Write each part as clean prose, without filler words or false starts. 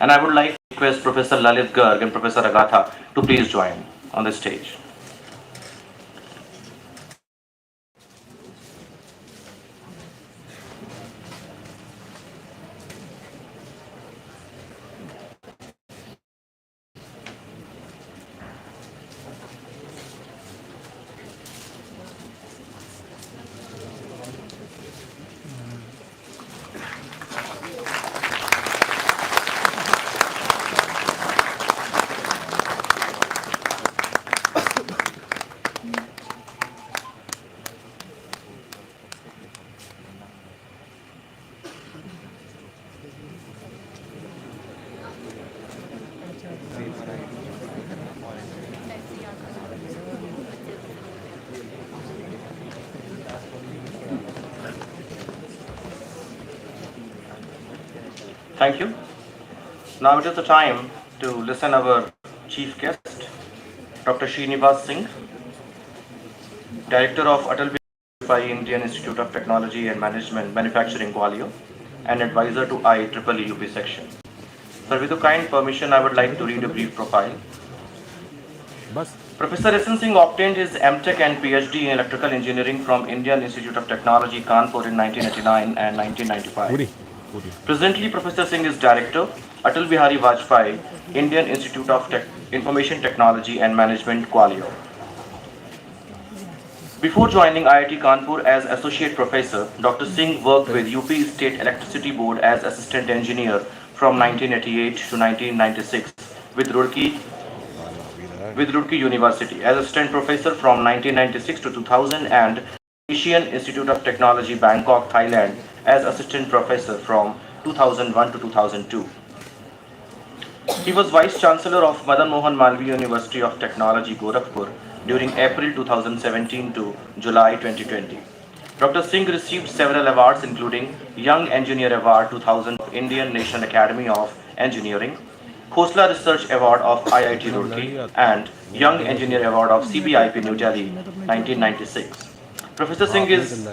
And I would like to request Professor Lalit Garg and Professor Agatha to please join on the stage. Thank you. Now it is the time to listen our chief guest, Dr. Srinivas Singh, Director of Atal Bihari Indian Institute of Technology and Management, Manufacturing, Gwalior, and advisor to IEEE UP section. Sir, with your kind permission, I would like to read a brief profile. Professor S.N. Singh obtained his M.Tech and PhD in Electrical Engineering from Indian Institute of Technology, Kanpur in 1989 and 1995. Presently, Professor Singh is Director, Atal Bihari Vajpayee, Indian Institute of Information Technology and Management, Gwalior. Before joining IIT Kanpur as Associate Professor, Dr. Singh worked with UP State Electricity Board as Assistant Engineer from 1988 to 1996 with Roorkee University, as Assistant Professor from 1996 to 2000 and Asian Institute of Technology, Bangkok, Thailand, as Assistant Professor from 2001 to 2002. He was Vice Chancellor of Madan Mohan Malviya University of Technology, Gorakhpur during April 2017 to July 2020. Dr. Singh received several awards including Young Engineer Award 2000 of Indian National Academy of Engineering, Khosla Research Award of IIT Roorkee, and Young Engineer Award of CBIP New Delhi 1996. Professor Singh is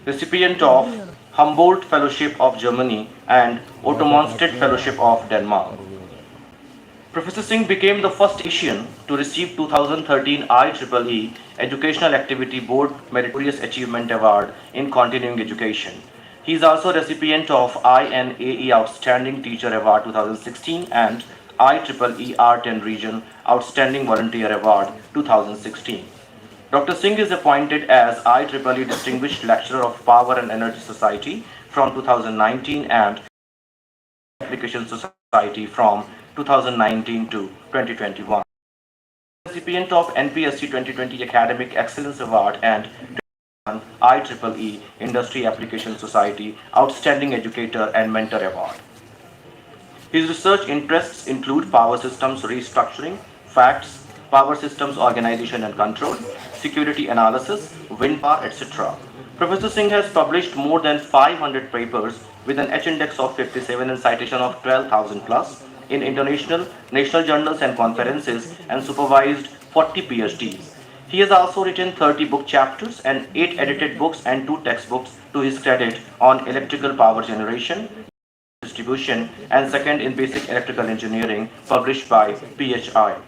recipient of Humboldt Fellowship of Germany and Ottomanstedt Fellowship of Denmark. Professor Singh became the first Asian to receive 2013 IEEE Educational Activity Board Meritorious Achievement Award in Continuing Education. He is also recipient of INAE Outstanding Teacher Award 2016 and IEEE R10 Region Outstanding Volunteer Award 2016. Dr. Singh is appointed as IEEE Distinguished Lecturer of Power and Energy Society from 2019 and Application Society from 2019 to 2021. Recipient of NPSC 2020 Academic Excellence Award and IEEE Industry Application Society Outstanding Educator and Mentor Award. His research interests include power systems restructuring, facts, power systems organization and control, security analysis, wind power, etc. Professor Singh has published more than 500 papers with an H-index of 57 and citation of 12,000 plus in international, national journals and conferences and supervised 40 PhDs. He has also written 30 book chapters and 8 edited books and 2 textbooks to his credit on electrical power generation, distribution, and second in basic electrical engineering published by PHI.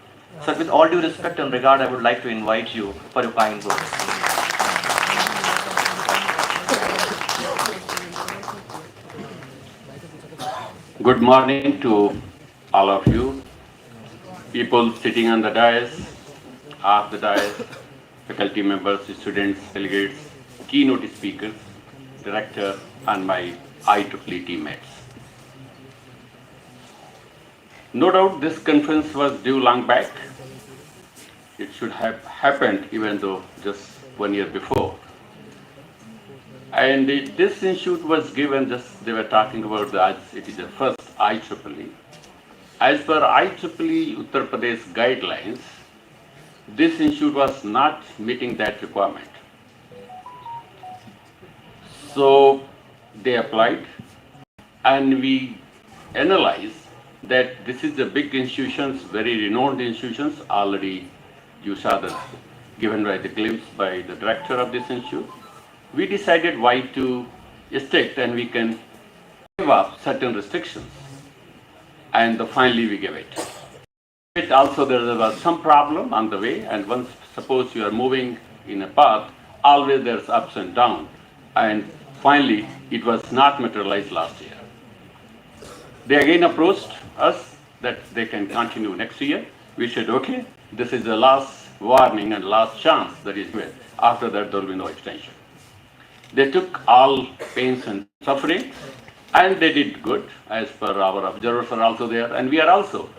Sir, with all due respect and regard, I would like to invite you for your kind words. Good morning to all of you, people sitting on the dais, off the dais, faculty members, students, delegates, keynote speakers, director, and my IEEE teammates. No doubt this conference was due long back. It should have happened even though just 1 year before. And this institute was given, just they were talking about it is the first IEEE. As per IEEE Uttar Pradesh guidelines, this institute was not meeting that requirement. So they applied and we analyzed that this is a big institutions, very renowned institutions. Already you saw the given by the glimpse by the director of this institute. We decided why to stick and we can give up certain restrictions. and finally we gave it. It also there was some problem on the way, and once suppose you are moving in a path, always there's ups and downs, and finally it was not materialized last year. They again approached us that they can continue next year. We said, okay, this is the last warning and last chance that is given. After that, there will be no extension. They took all pains and suffering, and they did good, as per our observers are also there, and we are also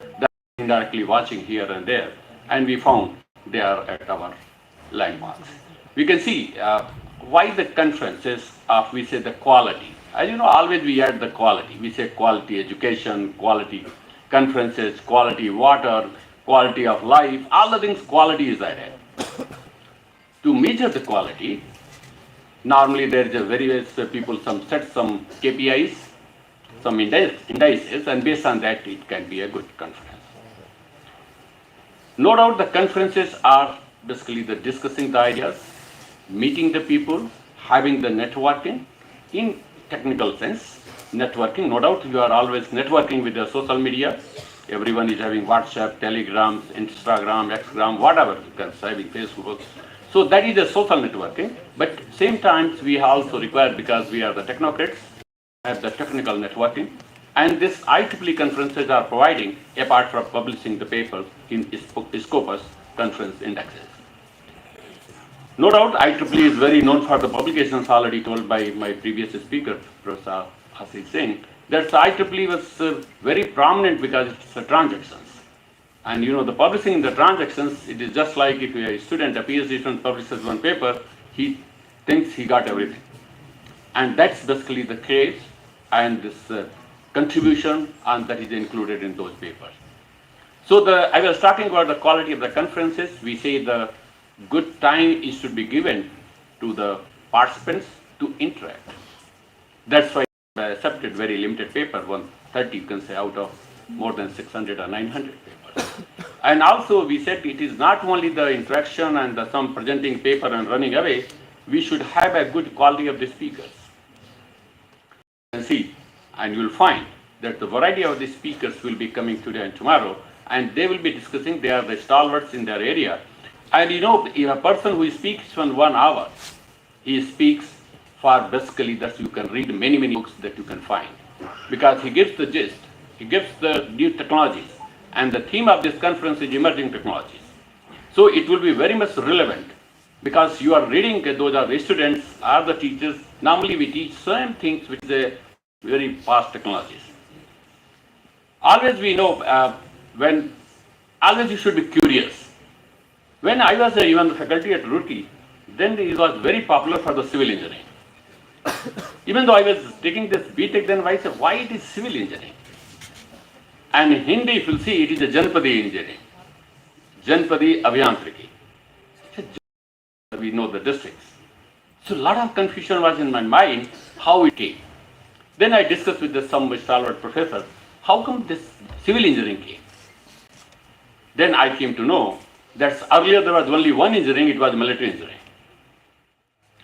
indirectly watching here and there, and we found they are at our landmarks. We can see why the conferences of, we say, the quality. As you know, always we add the quality. We say quality education, quality conferences, quality water, quality of life, all the things quality is added. To measure the quality, normally there is a various people set some KPIs, some indices, and based on that it can be a good conference. No doubt the conferences are basically the discussing the ideas, meeting the people, having the networking in technical sense. Networking, no doubt you are always networking with the social media. Everyone is having WhatsApp, Telegram, Instagram, Xgram, whatever you can say, having Facebook. So that is the social networking. But same times we also require, because we are the technocrats, have the technical networking. And this IEEE conferences are providing, apart from publishing the papers in Scopus conference indexes. No doubt IEEE is very known for the publications, already told by my previous speaker, Professor Hasid Singh, that IEEE was very prominent because it's the transactions. And you know, the publishing in the transactions, it is just like if a student, a PhD student publishes one paper, he thinks he got everything. And that's basically the case, and this contribution, and that is included in those papers. So I was talking about the quality of the conferences. We say the good time is to be given to the participants to interact. That's why I accepted very limited paper, 130 you can say, out of more than 600 or 900 papers. And also we said it is not only the interaction and some presenting paper and running away, we should have a good quality of the speakers. And see, and you will find that the variety of the speakers will be coming today and tomorrow, and they will be discussing, they are the stalwarts in their area. And you know, if a person who speaks for 1 hour, he speaks for basically that you can read many books that you can find. Because he gives the gist, he gives the new technologies, and the theme of this conference is emerging technologies. So it will be very much relevant, because you are reading, those are the students, are the teachers. Normally we teach same things which is a very fast technologies. Always we know, always you should be curious. When I was even faculty at Roorkee, then it was very popular for the civil engineering. Even though I was taking this BTech, then I said, why it is civil engineering? And in Hindi, if you see, it is a Janpadi engineering. Janpadi Abhiyantriki. We know the districts. So a lot of confusion was in my mind how it came. Then I discussed with some stalwart professor, how come this civil engineering came? Then I came to know that earlier there was only one engineering, it was military engineering.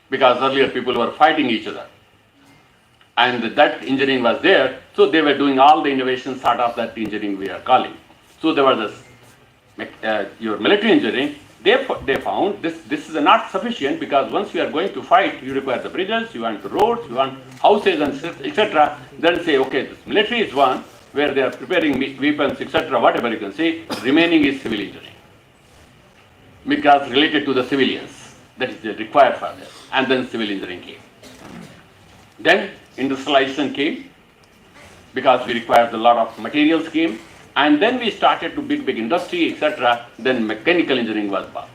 Because earlier people were fighting each other. And that engineering was there, so they were doing all the innovations sort of that engineering we are calling. So there was this, your military engineering, they found this is not sufficient, because once you are going to fight, you require the bridges, you want the roads, you want houses, and etc. Then say, okay, this military is one, where they are preparing weapons, etc., whatever you can say, remaining is civil engineering. Because related to the civilians, that is required for this. And then civil engineering came. Then industrialization came, because we required a lot of materials came, and then we started to big industry, etc. Then mechanical engineering was born.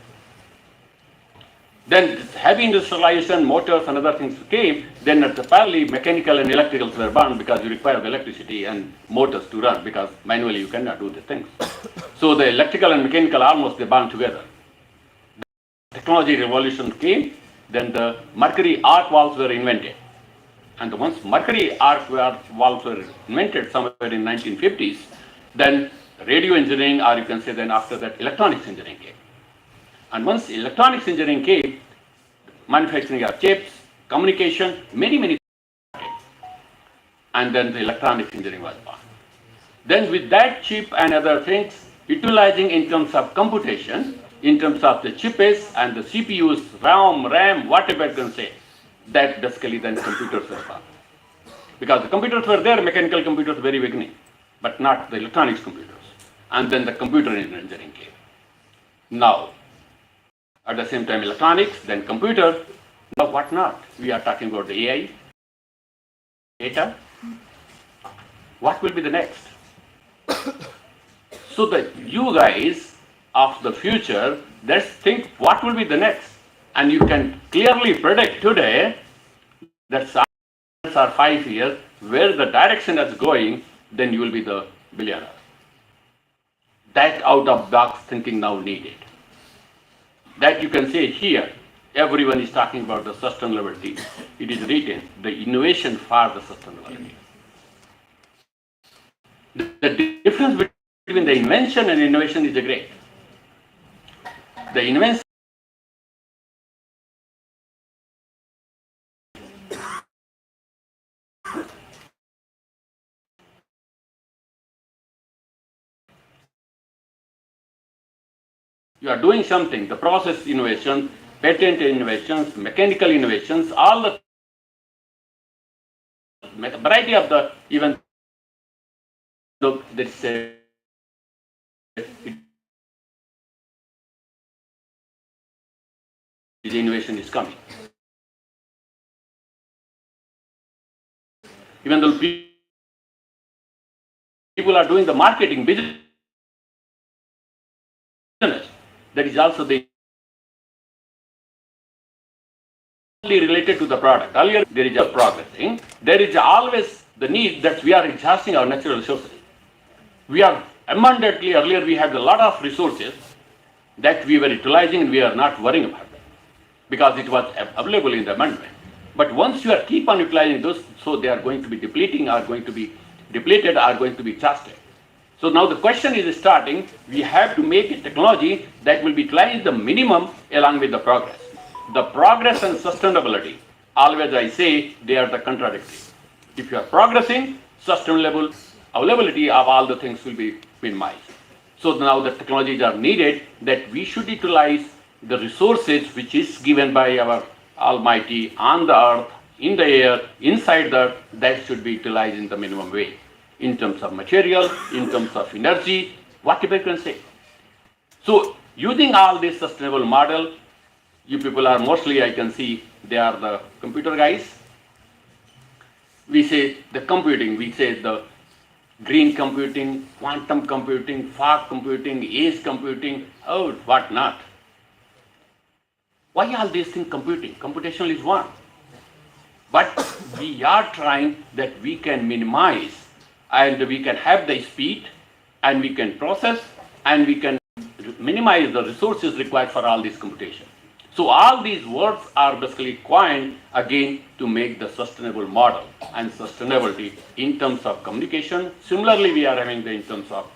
Then heavy industrialization, motors and other things came, then apparently mechanical and electricals were born, because you require the electricity and motors to run, because manually you cannot do the things. So the electrical and mechanical almost they bound together. The technology revolution came, then the mercury arc valves were invented. And once mercury arc valves were invented somewhere in 1950s, then radio engineering, or you can say then after that electronics engineering came. And once electronics engineering came, manufacturing of chips, communication, many things. And then the electronics engineering was born. Then with that chip and other things, utilizing in terms of computation, in terms of the chips and the CPUs, RAM, whatever you can say, that basically then computers were born. Because the computers were there, mechanical computers very beginning, but not the electronics computers. And then the computer engineering came. Now, at the same time electronics, then computer, now what not? We are talking about the AI, data. What will be the next? So that you guys of the future, let's think what will be the next. And you can clearly predict today that or 5 years, where the direction is going, then you will be the billionaire. That out of box thinking now needed. That you can say here, everyone is talking about the sustainability. It is written, the innovation for the sustainability. The difference between the invention and innovation is great. The invention you are doing something, the process innovations, patent innovations, mechanical innovations, all the variety of the, even though there is a innovation is coming. Even though people are doing the marketing business, that is also the related to the product. Earlier there is a progressing. There is always the need that we are exhausting our natural resources. We are abundantly, earlier we had a lot of resources that we were utilizing and we are not worrying about them because it was available in the amendment. But once you are keep on utilizing those, so they are going to be depleting, are going to be depleted, are going to be exhausted. So now the question is starting, we have to make a technology that will be utilized the minimum along with the progress. The progress and sustainability, always I say, they are the contradictory. If you are progressing, sustainable availability of all the things will be minimized. So now the technologies are needed that we should utilize the resources which is given by our Almighty on the earth, in the air, inside the earth, that should be utilized in the minimum way. In terms of material, in terms of energy, whatever you can say. So using all this sustainable model, you people are mostly, I can see, they are the computer guys. We say the computing, we say the green computing, quantum computing, fog computing, edge computing, oh, what not. Why all these things computing? Computational is one. But we are trying that we can minimize and we can have the speed and we can process and we can minimize the resources required for all this computation. So all these words are basically coined again to make the sustainable model and sustainability in terms of communication. Similarly, we are having the in terms of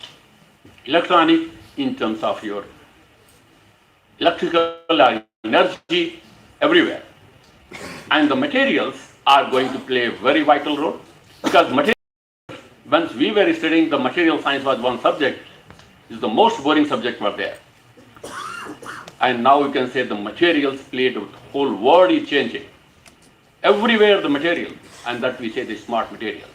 electronic, in terms of your electrical energy, everywhere. And the materials are going to play a very vital role because materials, once we were studying the material science was one subject, is the most boring subject were there. And now you can say the materials played, the whole world is changing. Everywhere the material, and that we say the smart materials.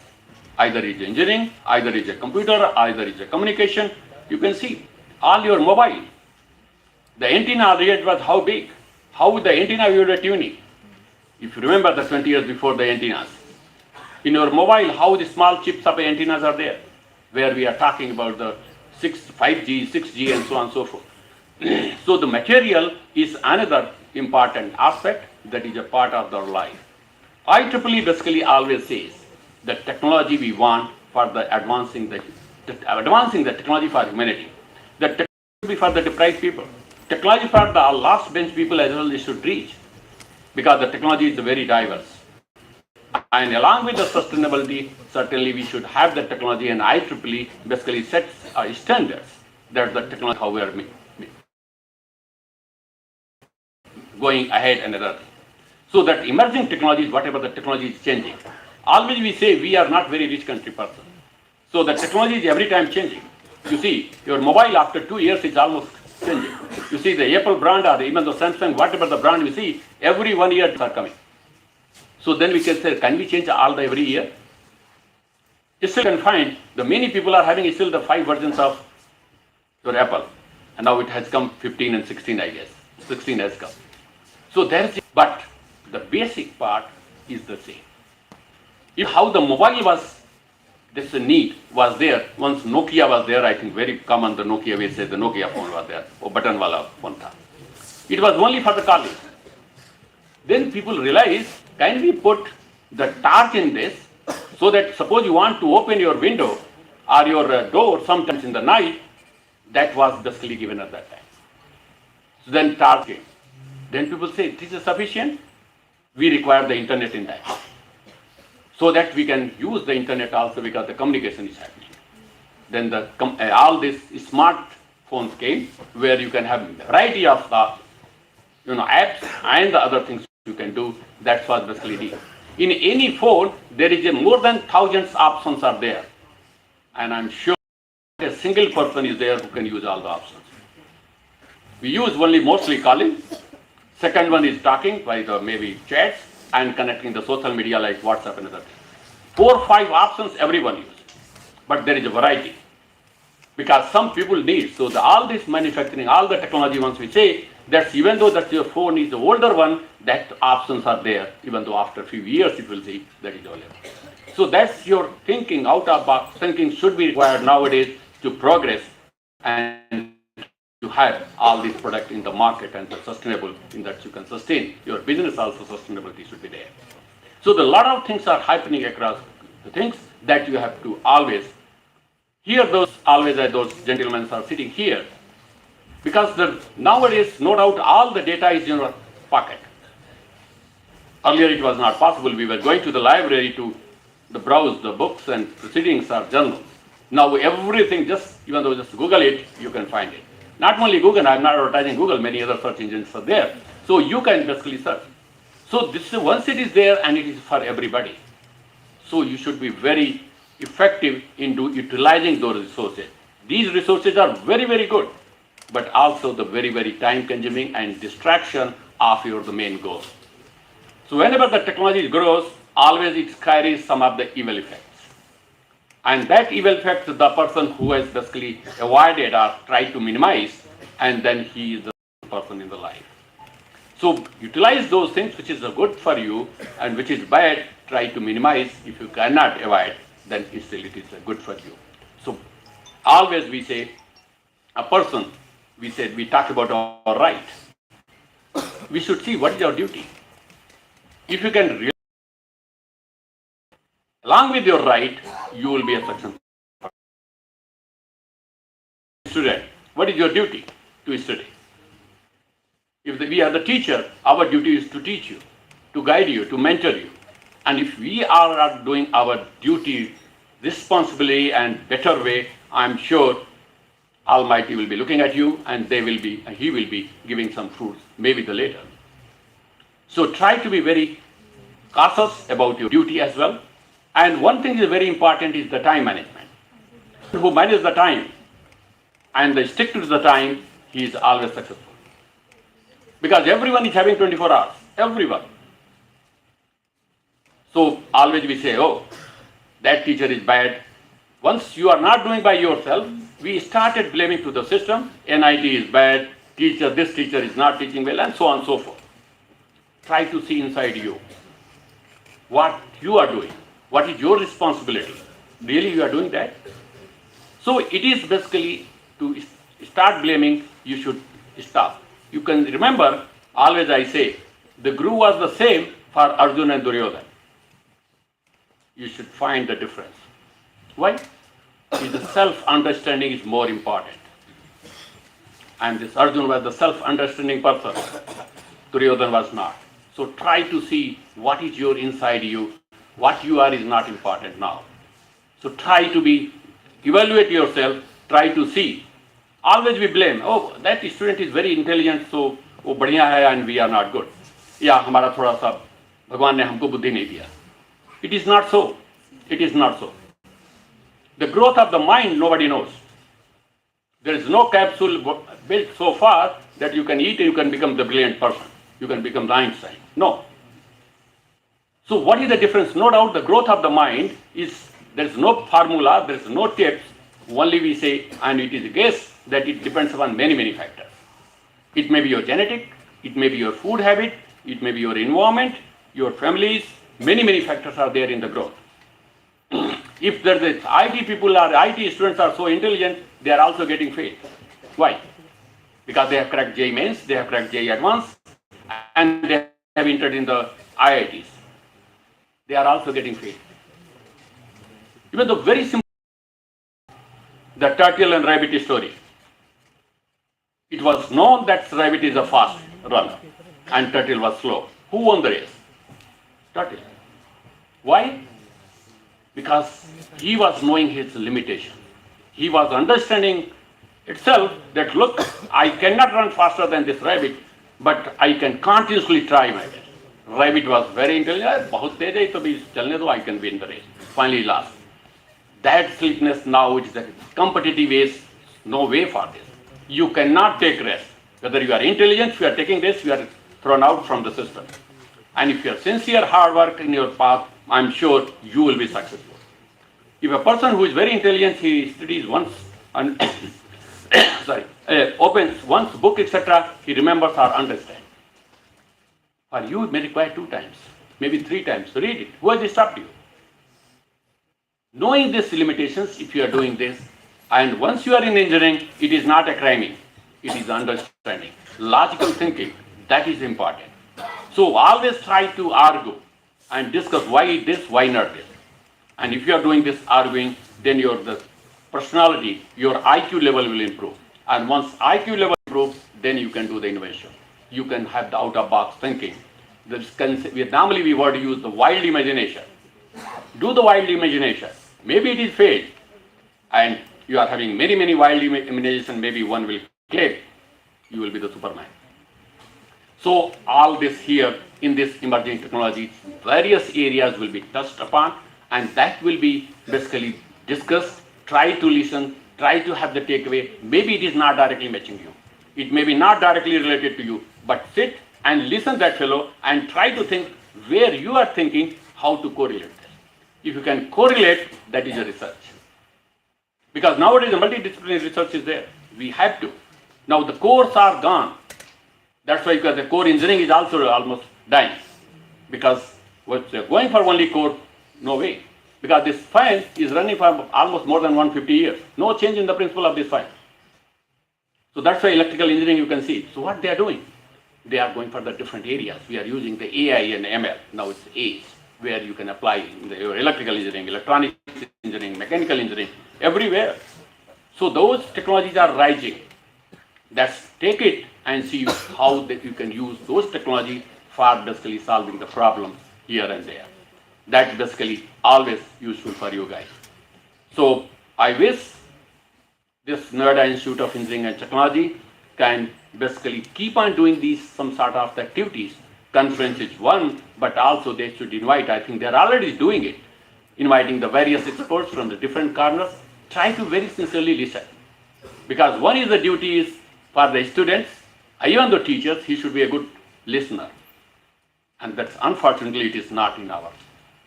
Either is engineering, either is a computer, either is a communication. You can see all your mobile. The antenna rate was how big? How the antenna you were tuning? If you remember the 20 years before the antennas. In your mobile, how the small chips of antennas are there, where we are talking about the 5G, 6G, and so on and so forth. So the material is another important aspect that is a part of their life. IEEE basically always says the technology we want for the advancing the technology for humanity. The technology for the deprived people. Technology for the last bench people as well they should reach because the technology is very diverse. And along with the sustainability, certainly we should have the technology and IEEE basically sets standards that the technology how we are going ahead and other. So that emerging technologies, whatever the technology is changing. Always we say we are not very rich country person. So the technology is every time changing. You see, your mobile after 2 years is almost changing. You see the Apple brand or even the Samsung, whatever the brand you see, every 1 year are coming. So then we can say, can we change all the every year? You still can find the many people are having still the 5 versions of your Apple. And now it has come 15 and 16, I guess. 16 has come. So there's, but the basic part is the same. If how the mobile was, this need was there, once Nokia was there, I think very common, the Nokia, we say the Nokia phone was there, or button wala phone tha. It was only for the calling. Then people realized, can we put the torch in this, so that suppose you want to open your window or your door sometimes in the night, that was basically given at that time. So then torch came. Then people say, this is sufficient, we require the internet in that. So that we can use the internet also because the communication is happening. Then the all these smartphones came where you can have a variety of apps and the other things you can do. That's what basically it. In any phone, there is more than thousands options are there. And I'm sure a single person is there who can use all the options. We use only mostly calling. Second one is talking by the maybe chats and connecting the social media like WhatsApp and other things. 4 or 5 options everyone uses. But there is a variety. Because some people need. So all this manufacturing, all the technology once we say, that even though that your phone is the older one, that options are there. Even though after a few years it will see that is older. So that's your thinking, out of box thinking should be required nowadays to progress and to have all these products in the market and the sustainable in that you can sustain. Your business also sustainability should be there. So the lot of things are happening across the things that you have to always hear those, always as those gentlemen are sitting here. Because nowadays, no doubt, all the data is in your pocket. Earlier it was not possible. We were going to the library to browse the books and proceedings or journals. Now everything, just even though just Google it, you can find it. Not only Google, I'm not advertising Google, many other search engines are there. So you can basically search. So this once it is there and it is for everybody. So you should be very effective in utilizing those resources. These resources are very, very good, but also the very, very time consuming and distraction of your the main goal. So whenever the technology grows, always it carries some of the evil effects. And that evil effect, the person who has basically avoided or tried to minimize, and then he is the person in the life. So utilize those things which is good for you and which is bad, try to minimize. If you cannot avoid, then still it is good for you. So always we say, a person, we talk about our right. We should see what is our duty. If you can realize, along with your right, you will be a successful student. What is your duty? To study. If we are the teacher, our duty is to teach you, to guide you, to mentor you. And if we are not doing our duty responsibly and better way, I'm sure Almighty will be looking at you and He will be giving some fruits, maybe the later. So try to be very cautious about your duty as well. And one thing is very important is the time management. Who manages the time and they stick to the time, he is always successful. Because everyone is having 24 hours, everyone. So always we say, oh, that teacher is bad. Once you are not doing by yourself, we started blaming to the system, NIT is bad, this teacher is not teaching well, and so on and so forth. Try to see inside you what you are doing, what is your responsibility. Really you are doing that? So it is basically to start blaming, you should stop. You can remember, always I say, the Guru was the same for Arjuna and Duryodhana. You should find the difference. Why? The self-understanding is more important. And this Arjuna was the self-understanding person. Duryodhana was not. So try to see what is your inside you. What you are is not important now. So try to evaluate yourself, try to see. Always we blame, oh, that student is very intelligent, so वो बढ़िया है and we are not good. या हमारा थोड़ा सा भगवान ने हमको बुद्धि नहीं दिया. It is not so. It is not so. The growth of the mind, nobody knows. There is no capsule built so far that you can eat and you can become the brilliant person. You can become the Einstein. No. So what is the difference? No doubt the growth of the mind is, there is no formula, there is no tips. Only we say, and it is a guess, that it depends upon many, many factors. It may be your genetic, it may be your food habit, it may be your environment, your families, many, many factors are there in the growth. If there is IT people or IT students are so intelligent, they are also getting failed. Why? Because they have cracked JEE Mains, they have cracked JEE Advanced, and they have entered in the IITs. They are also getting failed. Even the very simple, the turtle and rabbit story. It was known that rabbit is a fast runner and turtle was slow. Who won the race? Turtle. Why? Because he was knowing his limitation. He was understanding itself that, look, I cannot run faster than this rabbit, but I can continuously try my best. Rabbit was very intelligent. बहुत तेज है तो भी चलने दो, I can win the race. Finally lost. That sleepiness now, which is a competitive race, no way for this. You cannot take rest. Whether you are intelligent, if you are taking this, you are thrown out from the system. And if you are sincere, hard work in your path, I'm sure you will be successful. If a person who is very intelligent, he studies once and opens once book, etc., he remembers or understands. For you, it may require 2 times, maybe 3 times. Read it. Who has stopped you? Knowing these limitations, if you are doing this, and once you are in engineering, it is not a cramming, it is understanding. Logical thinking, that is important. So always try to argue and discuss why this, why not this. And if you are doing this arguing, then your the personality, your IQ level will improve. And once IQ level improves, then you can do the innovation. You can have the out-of-box thinking. Normally we want to use the wild imagination. Do the wild imagination. Maybe it is failed, and you are having many, many wild imagination, maybe one will click, you will be the Superman. So all this here in this emerging technology, various areas will be touched upon, and that will be basically discussed. Try to listen, try to have the takeaway. Maybe it is not directly matching you. It may be not directly related to you, but sit and listen that fellow and try to think where you are thinking, how to correlate this. If you can correlate, that is a research. Because nowadays the multidisciplinary research is there. We have to. Now the cores are gone. That's why, because the core engineering is also almost dying. Because what's going for only core, no way. Because this fan is running for almost more than 150 years. No change in the principle of this fan. So that's why electrical engineering you can see. So what they are doing? They are going for the different areas. We are using the AI and ML. Now it's A's, where you can apply your electrical engineering, electronics engineering, mechanical engineering, everywhere. So those technologies are rising. Let's take it and see how you can use those technologies for basically solving the problems here and there. That's basically always useful for you guys. So I wish this Noida Institute of Engineering and Technology can basically keep on doing these some sort of activities. Conference is one, but also they should invite, I think they're already doing it, inviting the various experts from the different corners. Try to very sincerely listen. Because one is the duty is for the students, even the teachers, he should be a good listener. And that's unfortunately it is not in our.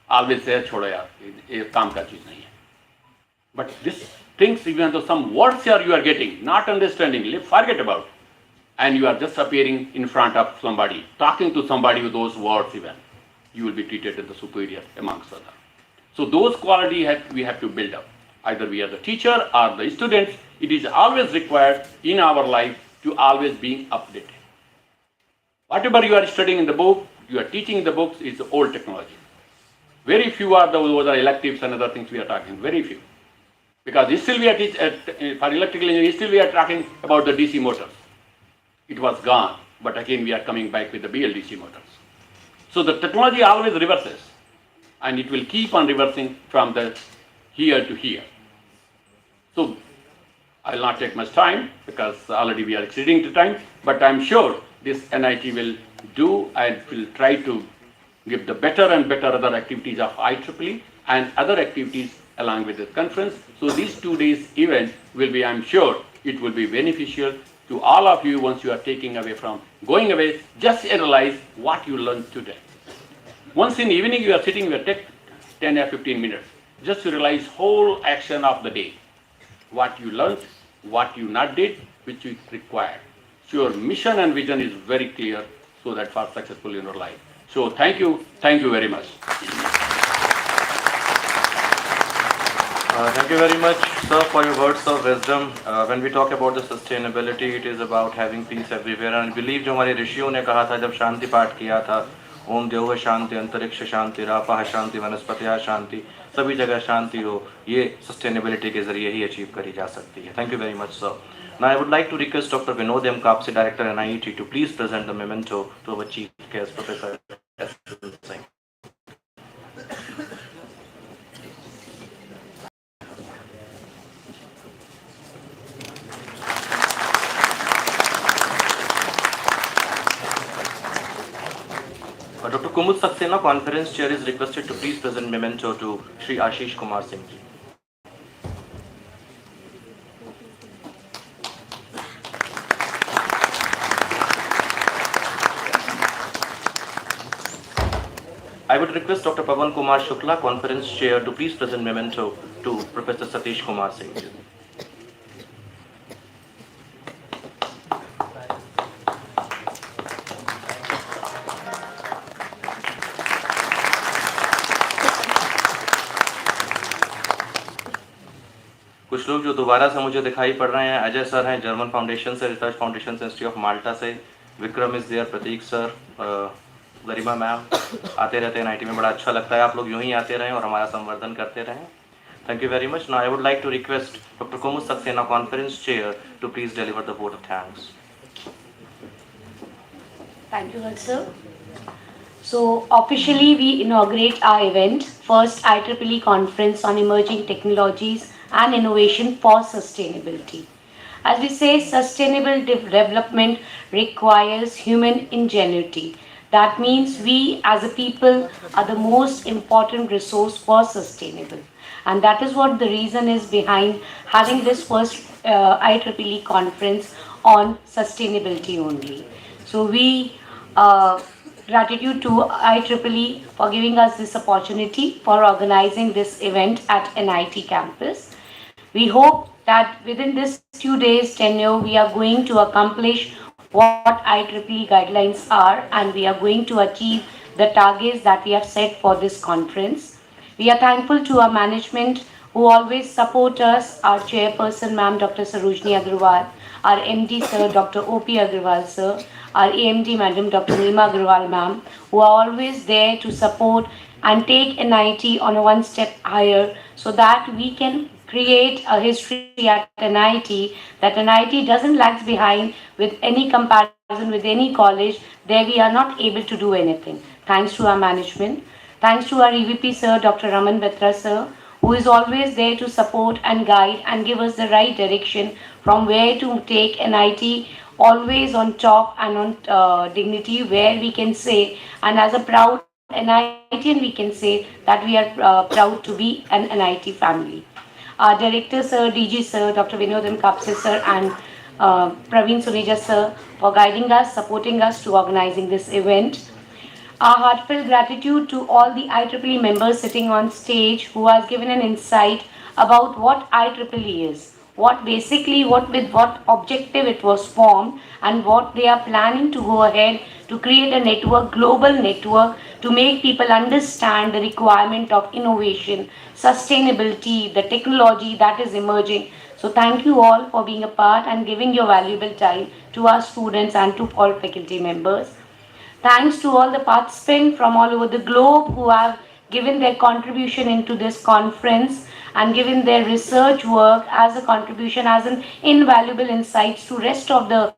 Always say, छोड़ो यार, ये काम का चीज नहीं है. But this things, even though some words here you are getting, not understanding, forget about. And you are just appearing in front of somebody, talking to somebody with those words even. You will be treated as the superior amongst others. So those qualities we have to build up. Either we are the teacher or the students, it is always required in our life to always be updated. Whatever you are studying in the book, you are teaching in the books is old technology. Very few are those are electives and other things we are talking, very few. Because still we are for electrical engineering, still we are talking about the DC motors. It was gone, but again we are coming back with the BLDC motors. So the technology always reverses, and it will keep on reversing from the here to here. So I will not take much time because already we are exceeding the time, but I am sure this NIT will do and will try to give the better and better other activities of IEEE and other activities along with this conference. So these 2 days event will be, I'm sure, it will be beneficial to all of you once you are taking away from going away. Just analyze what you learned today. Once in the evening you are sitting, you take 10 or 15 minutes just to realize whole action of the day, what you learned, what you not did, which you required. So your mission and vision is very clear so that for successful in your life. So thank you very much. Thank you very much, sir, for your words of wisdom. When we talk about the sustainability, it is about having peace everywhere. And I believe जो हमारे ऋषियों ने कहा था जब शांति पाठ किया था, ओम देव शांति, अंतरिक्ष शांति, रापा शांति, वनस्पतिया शांति, सभी जगह शांति हो, ये सस्टेनेबिलिटी के जरिए ही अचीव करी जा सकती है. Thank you very much, sir. Now I would like to request Dr. Vinod M. Kapse, Director NIET, to please present the memento to our chief guest, Professor S. Singh. Dr. Kumud Saxena, Conference Chair, is requested to please present memento to Shri Ashish Kumar Singh ji. I would request Dr. Pavan Kumar Shukla, Conference Chair, to please present memento to Professor Satish Kumar Singh ji. कुछ लोग जो दोबारा से मुझे दिखाई पड़ रहे हैं, अजय सर हैं जर्मन फाउंडेशन से, research foundation institute of Malta से, Vikram is there, Prateek sir, Garima ma'am आते रहते हैं NIT में. बड़ा अच्छा लगता है, आप लोग यूं ही आते रहें और हमारा संवर्धन करते रहें. Thank you very much. Now I would like to request doctor Kumud Saxena, conference chair, to please deliver the vote of thanks. Thank you, sir. So officially we inaugurate our event, first IEEE Conference on Emerging Technologies and Innovation for Sustainability. As we say, sustainable development requires human ingenuity. That means we as a people are the most important resource for sustainable. And that is what the reason is behind having this first IEEE conference on sustainability only. So we gratitude to IEEE for giving us this opportunity for organizing this event at NIT campus. We hope that within this 2 days tenure, we are going to accomplish what IEEE guidelines are, and we are going to achieve the targets that we have set for this conference. We are thankful to our management who always support us, our chairperson, Ma'am Dr. Sarojini Agrawal, our MD, Sir Dr. OP Agrawal, Sir, our AMD, Madam Dr. Neema Agrawal, Ma'am, who are always there to support and take NIT on a one step higher so that we can create a history at NIT, that NIT doesn't lag behind with any comparison with any college. There we are not able to do anything. Thanks to our management. Thanks to our EVP Sir, Dr. Raman Batra Sir, who is always there to support and guide and give us the right direction from where to take NIT always on top and on dignity, where we can say, and as a proud NITian we can say that we are proud to be an NIT family. Our Director Sir, DG Sir, Dr. Vinod M. Kapse Sir, and Praveen Suneja Sir for guiding us, supporting us to organizing this event. Our heartfelt gratitude to all the IEEE members sitting on stage who has given an insight about what IEEE is, with what objective it was formed, and what they are planning to go ahead to create a network, global network, to make people understand the requirement of innovation, sustainability, the technology that is emerging. So thank you all for being a part and giving your valuable time to our students and to all faculty members. Thanks to all the participants from all over the globe who have given their contribution into this conference and given their research work as a contribution, as an invaluable insights to rest of the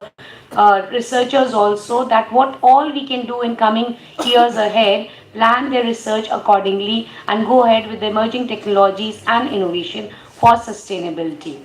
researchers also, that what all we can do in coming years ahead, plan their research accordingly and go ahead with emerging technologies and innovation for sustainability.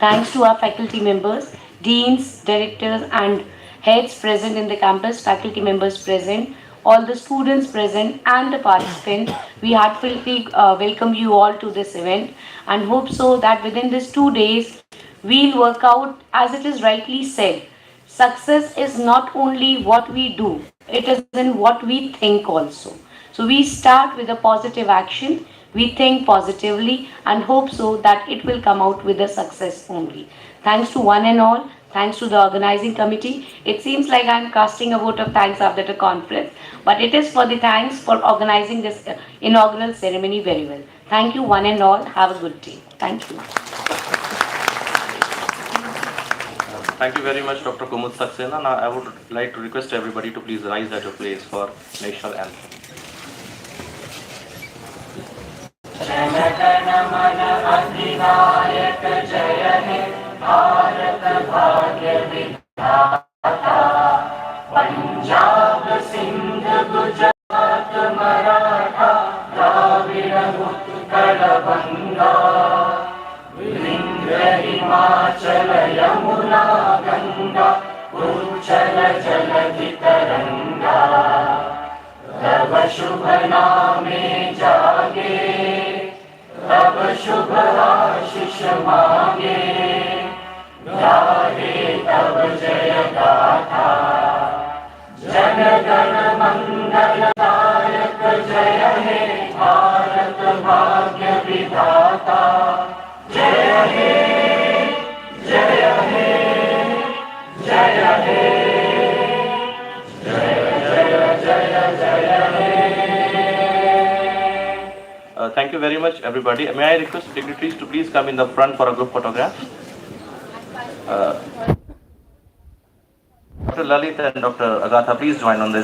Thanks to our faculty members, deans, directors and heads present in the campus, faculty members present, all the students present and the participants. We heartfully welcome you all to this event and hope so that within these 2 days we'll work out as it is rightly said. Success is not only what we do, it is in what we think also. So we start with a positive action, we think positively and hope so that it will come out with a success only. Thanks to one and all, thanks to the organizing committee. It seems like I'm casting a vote of thanks after the conference, but it is for the thanks for organizing this inaugural ceremony very well. Thank you one and all. Have a good day. Thank you. Thank you very much, Dr. Kumud Saxena. Now I would like to request everybody to please rise at your place for national anthem. Thank you very much, everybody. May I request dignitaries to please come in the front for a group photograph? Dr. Lalit and Dr. Agatha, please join on this.